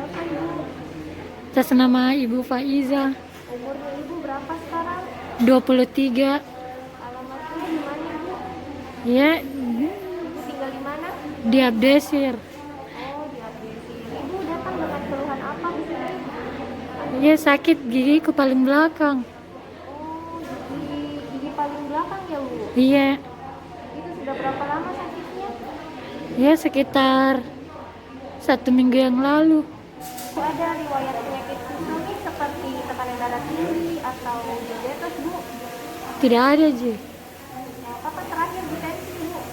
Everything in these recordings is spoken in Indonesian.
siapa Ibu? Atas nama Ibu Faiza, Umurnya Ibu berapa sekarang? 23. Alamatnya di mana Ibu? Ya, Ibu tinggal di mana? di Abdesir. Oh, di Abdesi. Ibu datang dengan keluhan apa di sini? Ya, sakit gigiku paling belakang. Oh, gigi paling belakang ya Bu? Iya, Itu sudah berapa lama sakitnya? ya sekitar 1 minggu yang lalu. Bu, ada riwayat penyakit kronis seperti tekanan darah tinggi atau diabetes Bu? Tidak ada, Ji. Kapan terakhir ditensi Bu?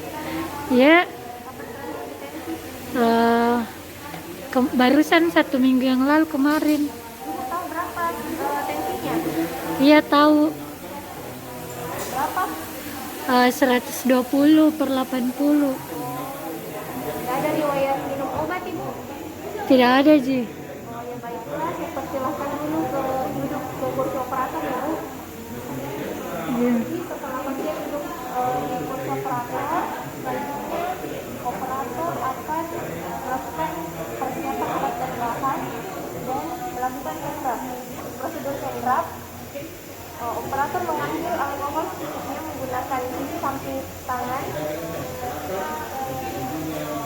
Ya, Kapan terakhir ditensi? eh, barusan 1 minggu yang lalu kemarin. Ibu tahu berapa tensinya? Iya tahu, Berapa? 120/80. Nggak ada riwayat minum obat Ibu? Tidak ada, Ji. Oh ya baiklah, saya persilahkan dulu ke duduk ke kursi operator ya Bu. Iya. Jadi setelah pasien duduk di kursi operator, selanjutnya operator akan melakukan persiapan alat dan bahan dan melakukan engrap. Prosedur engrap, operator mengambil alkohol secukupnya menggunakan sisi samping tangan,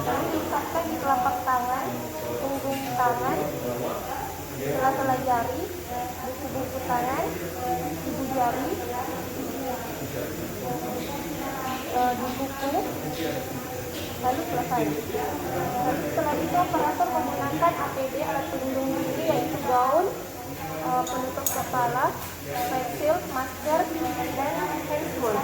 lalu diusapkan di telapak tangan, punggung tangan, sela-sela jari, buku-buku tangan, ibu jari, di kuku, lalu selesai. Lalu setelah itu operator menggunakan APD alat pelindung diri yaitu gaun, penutup kepala, face shield, masker, dan handscoon.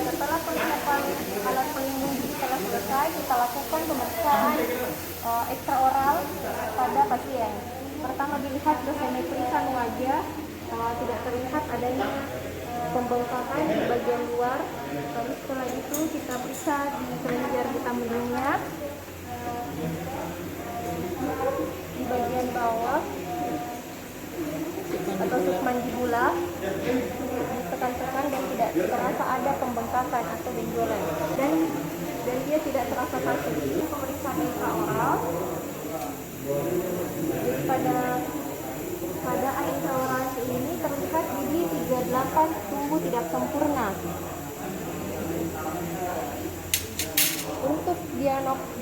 Setelah persiapan alat pelindung diri telah selesai, kita lakukan pemeriksaan ekstraoral pada pasien. Pertama dilihat dosimetrikan wajah, tidak terlihat adanya pembengkakan di bagian luar. Lalu setelah itu kita periksa di kelenjar getah hidungnya, di bagian bawah atau submandibula, ditekan-tekan dan tidak terasa ada pembengkakan atau benjolan dan dia tidak terasa sakit. Ini pemeriksaan intraoral. Jadi pada intraoral ini terlihat gigi 38 tumbuh tidak sempurna. Untuk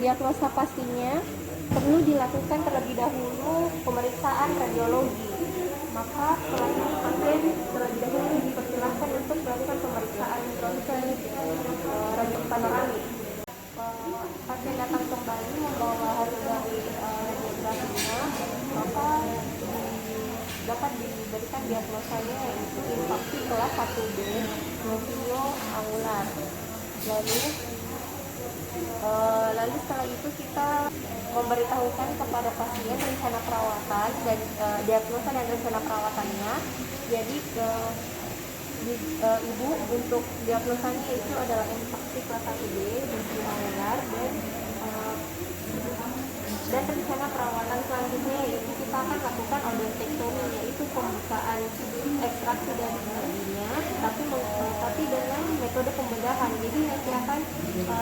diagnosa pastinya perlu dilakukan terlebih dahulu pemeriksaan radiologi. Maka setelah ini pasien terlebih dahulu dipersilahkan untuk melakukan pemeriksaan ronsen radio panoramik. Pasien datang kembali membawa hasil dari radiografinya, maka dapat diberikan diagnosanya yaitu infaksi kelas 1B nukleus angular. Lalu setelah itu kita memberitahukan kepada pasien rencana perawatan dan diagnosa dan rencana perawatannya. Jadi ibu untuk diagnosanya itu adalah infaksi kelas 1B nukleus angular dan rencana perawatan selanjutnya yaitu kita akan lakukan odontektomi, yaitu pembukaan ekstraksi dari giginya tapi dengan metode pembedahan. Jadi nanti akan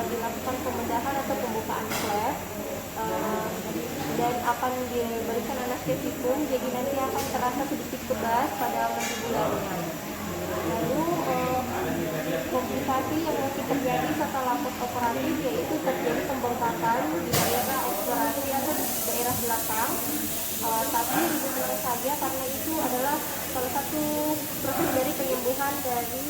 dilakukan pembedahan atau pembukaan flap dan akan diberikan anestesikum, jadi nanti akan terasa sedikit kebas pada mandibularnya. Lalu komplikasi yang mungkin terjadi setelah post operatif yaitu terjadi pembengkakan di daerah obturasi atau di daerah belakang, tapi dibenarkan saja karena itu adalah salah satu proses dari penyembuhan dari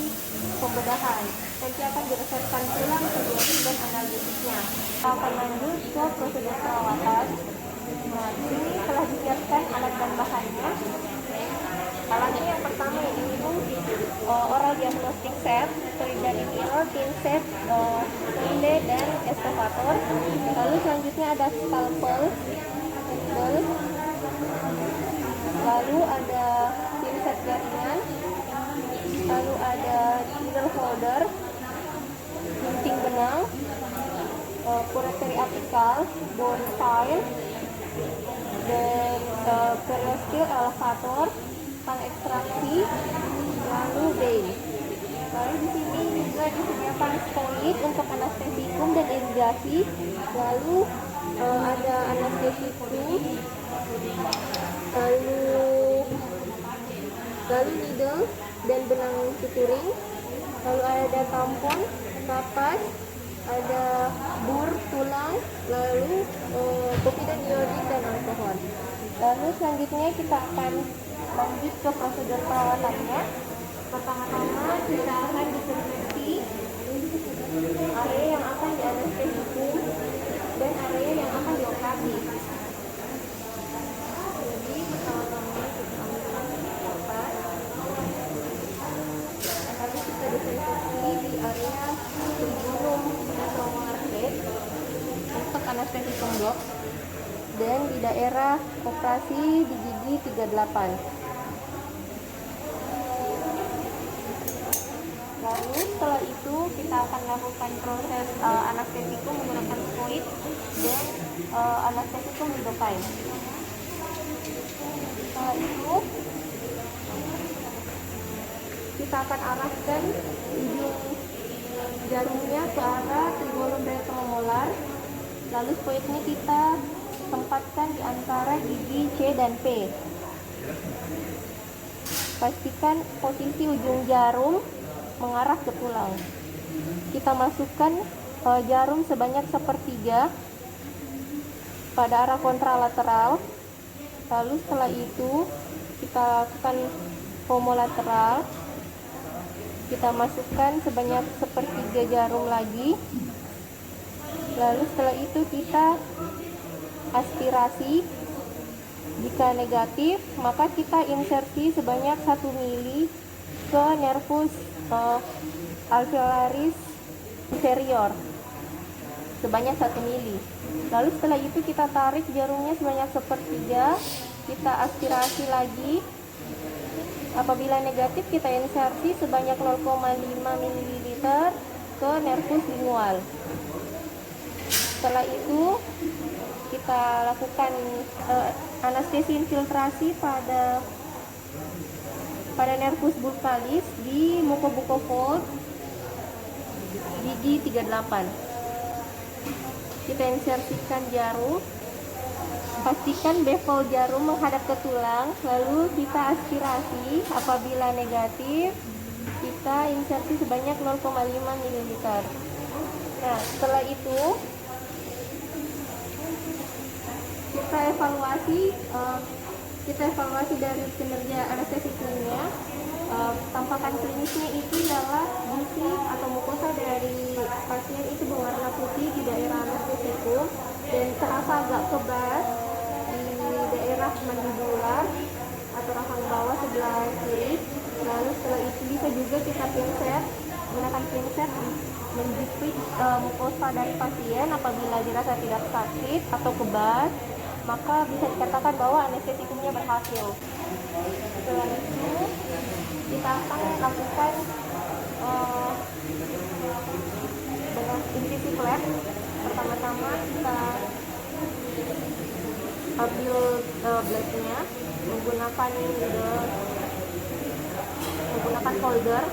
pembedahan. Nanti akan diresepkan pulang antibiotik dan analgesiknya. Akan lanjut ke prosedur perawatan. Nah, di sini telah disiapkan alat dan bahannya. Alatnya yang pertama yaitu oral diagnostic set, dan mirror, pinset, sinde, dan excavator. Lalu selanjutnya ada scalpel, lalu ada pinset jaringan, lalu ada needle holder, gunting benang, kureteri apikal, bone file, dan periosteel elevator, tang ekstraksi, lalu vein. Lalu di sini juga disediakan sponit untuk anestesikum dan irigasi. Lalu ada anestesikum benang cutiring, lalu ada tampon, kapas, ada bur tulang, lalu povidon iodin dan alkohol. Lalu selanjutnya kita akan lanjut ke prosedur perawatannya. Pertama-tama kita akan disinfeksi area yang akan dianestesikum dan area yang akan dioperasi. Jadi pertama-tama kita ambil kapas, lalu kita disinfeksi di area tribunum traumatic head untuk anestesikum blok dan di daerah operasi di gigi 38. Lalu setelah itu kita akan lakukan proses anestesikum menggunakan fluid dan anestesikum lidocaine. Setelah itu kita akan arahkan ujung jarumnya ke arah trigolum retromolar. Lalu fluid ini kita tempatkan di antara gigi C dan P. Pastikan posisi ujung jarum mengarah ke tulang. Kita masukkan jarum sebanyak sepertiga pada arah kontralateral. Lalu setelah itu kita lakukan homolateral. Kita masukkan sebanyak sepertiga jarum lagi. Lalu setelah itu kita aspirasi. Jika negatif, maka kita insersi sebanyak 1 mili ke nervus alveolaris inferior sebanyak 1 mili. Lalu setelah itu kita tarik jarumnya sebanyak sepertiga, kita aspirasi lagi. Apabila negatif, kita insersi sebanyak 0,5 ml ke nervus lingual. Setelah itu kita lakukan anestesi infiltrasi pada nervus buccalis di mucobucofold gigi 38. Kita insersikan jarum, pastikan bevel jarum menghadap ke tulang, lalu kita aspirasi. Apabila negatif, kita insersi sebanyak 0,5 ml. Nah, setelah itu kita evaluasi dari kinerja anestesikumnya. Tampakan klinisnya itu adalah gusi atau mukosa dari pasien itu berwarna putih di daerah anestesikum dan terasa agak kebas di daerah mandibular atau rahang bawah sebelah kiri. Lalu setelah itu bisa juga kita pinset, menggunakan pinset menjepit mukosa dari pasien. Apabila dirasa tidak sakit atau kebas, maka bisa dikatakan bahwa anestesikumnya berhasil. Setelah itu kita akan lakukan dengan incisi flap. Pertama-tama kita ambil blade-nya menggunakan folder.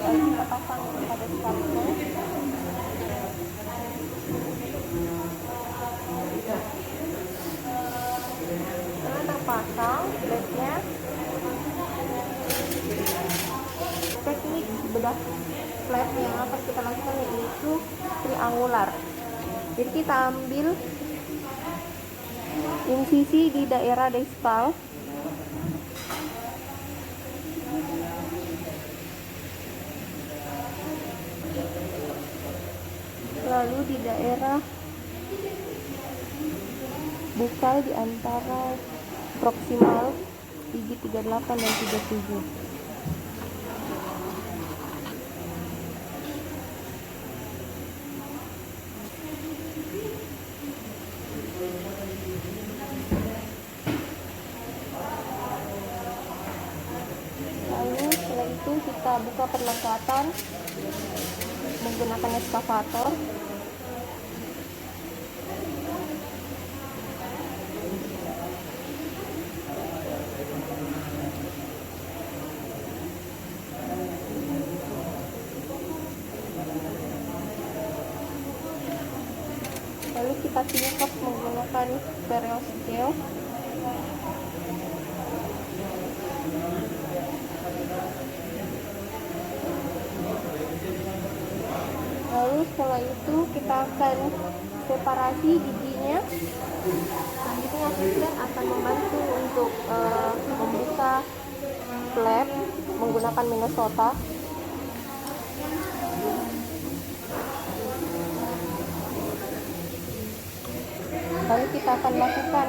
Lalu kita pasang pada scalpel. Setelah terpasang blade-nya, teknik bedah flap yang akan kita lakukan yaitu triangular. Jadi kita ambil insisi di daerah distal, lalu di daerah bukal di antara proksimal gigi 38 dan 37. Lalu setelah itu kita buka perlengkapan menggunakan eskavator. Lalu kita kita tingkap menggunakan stereo scale. Lalu setelah itu kita akan separasi giginya. Selanjutnya asisten akan membantu untuk membuka flap menggunakan Minnesota. Lalu kita akan lakukan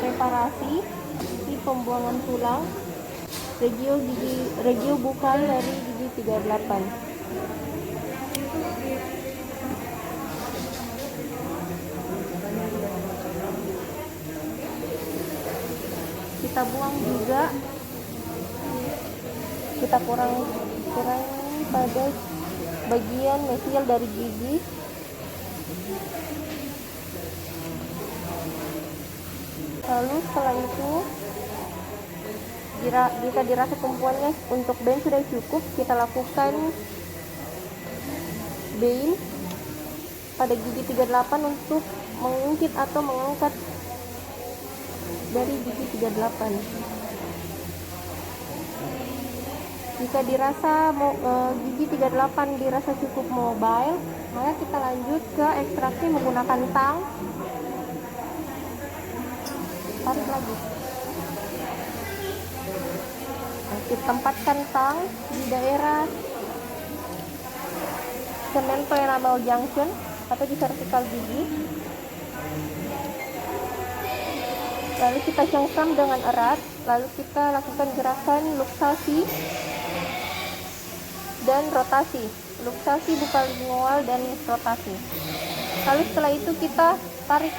preparasi di pembuangan tulang regio bukal dari gigi 38. Kita buang juga, kita kurang pada bagian mesial dari gigi. Lalu setelah itu, jika dirasa tumpuannya untuk band sudah cukup, kita lakukan band pada gigi 38 untuk mengungkit atau mengangkat dari gigi 38. Jika dirasa gigi 38 dirasa cukup mobile, maka kita lanjut ke ekstraksi menggunakan tang. Tarik lagi. Kita tempatkan tang di daerah cemento enamel junction atau di vertikal gigi. Lalu kita cengkram dengan erat, lalu kita lakukan gerakan luksasi dan rotasi. Luksasi bukal lingual dan rotasi. Lalu setelah itu kita tarik.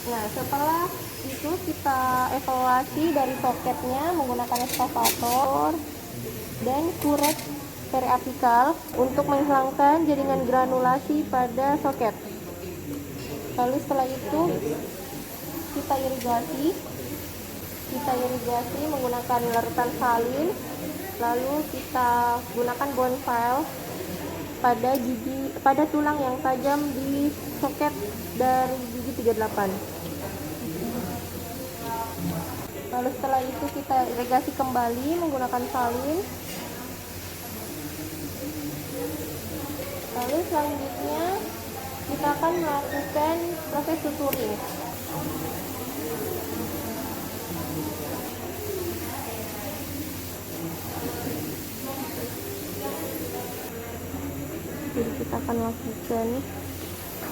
Nah, setelah itu kita evaluasi dari soketnya menggunakan eskavator dan kuret periapikal untuk menghilangkan jaringan granulasi pada soket. Lalu setelah itu kita irigasi menggunakan larutan salin. Lalu kita gunakan bone file pada tulang yang tajam di soket dari gigi 38. Lalu setelah itu kita irigasi kembali menggunakan salin. Lalu selanjutnya kita akan melakukan proses suturing. Jadi kita akan lakukan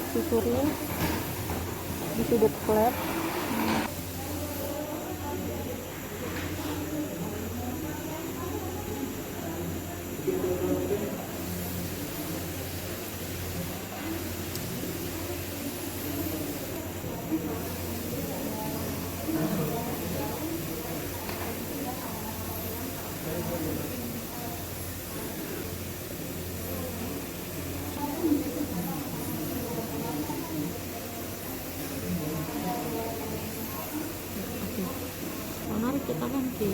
suturing di sudut flap. Menarik kita nanti.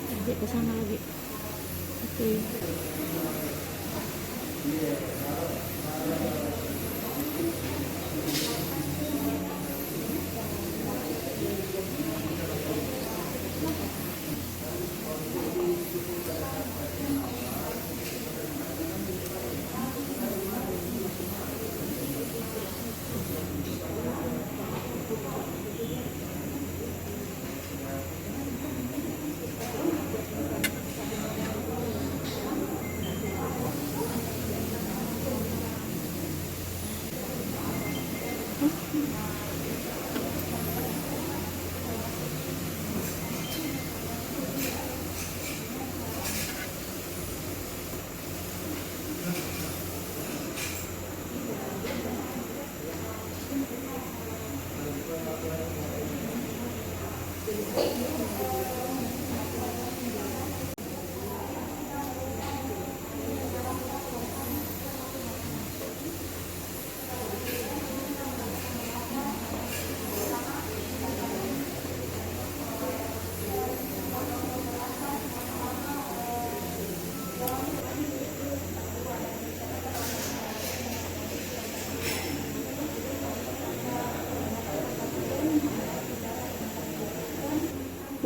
Ajak ke sana lagi. Oke.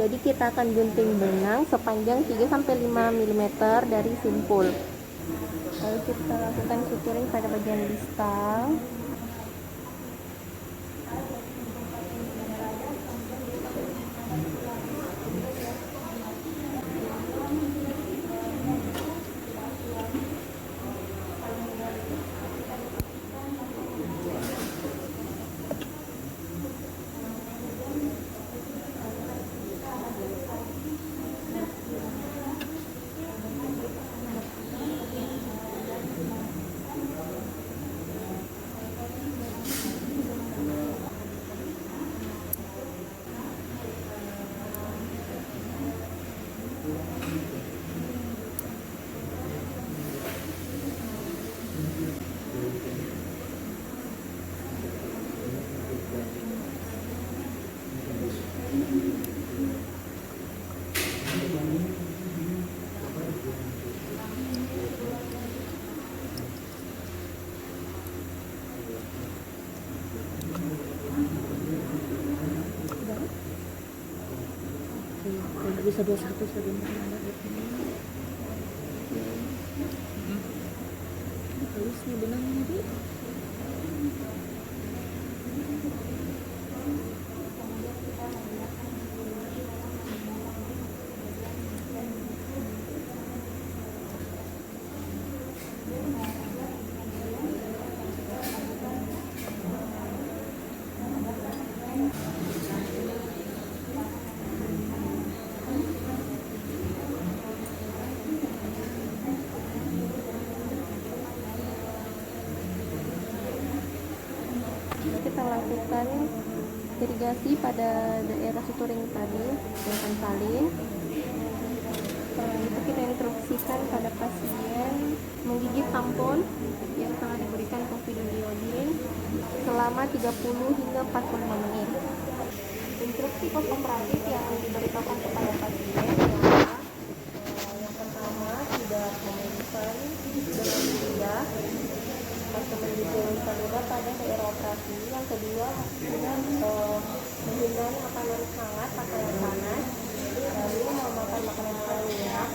Jadi kita akan gunting benang sepanjang 3-5 mm dari simpul. Lalu kita lakukan suturing pada bagian distal. Bisa 21 sebentar. Halus nih benangnya Bu. Kita lakukan irigasi pada daerah suturing tadi dengan salin. Setelah itu kita instruksikan pada pasien menggigit tampon yang telah diberikan povidone iodin selama 30 hingga 45 menit. Instruksi postoperatif yang diberitakan kepada pasien adalah yang pertama, tidak memerlukan dengan lidah atau mendidikkan ludah pada daerah operasi. Yang kedua, tidak menghindari makanan hangat, makanan panas, lalu memakan makanan berminyak,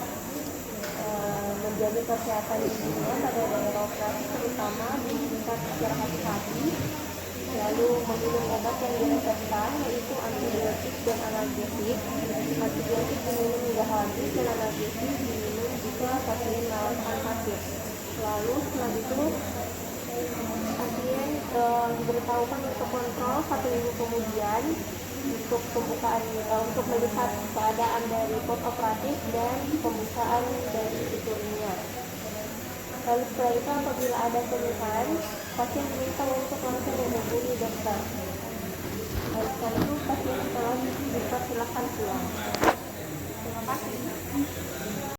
menjaga kesehatan giginya pada daerah operasi, terutama meningkat secara hati-hati, lalu meminum obat yang diresepkan yaitu antibiotik dan analgesik. Antibiotik diminum hingga habis dan analgesik diminum jika pasien melakukan sakit. Lalu setelah itu pasien diberitahukan untuk kontrol 1 minggu kemudian untuk pembukaan untuk melihat keadaan dari post operatif dan pembukaan dari suturingnya. Lalu setelah itu apabila ada keluhan, pasien diminta untuk langsung menghubungi dokter. Lalu setelah itu pasien setelah dipersilakan pulang. Terima kasih.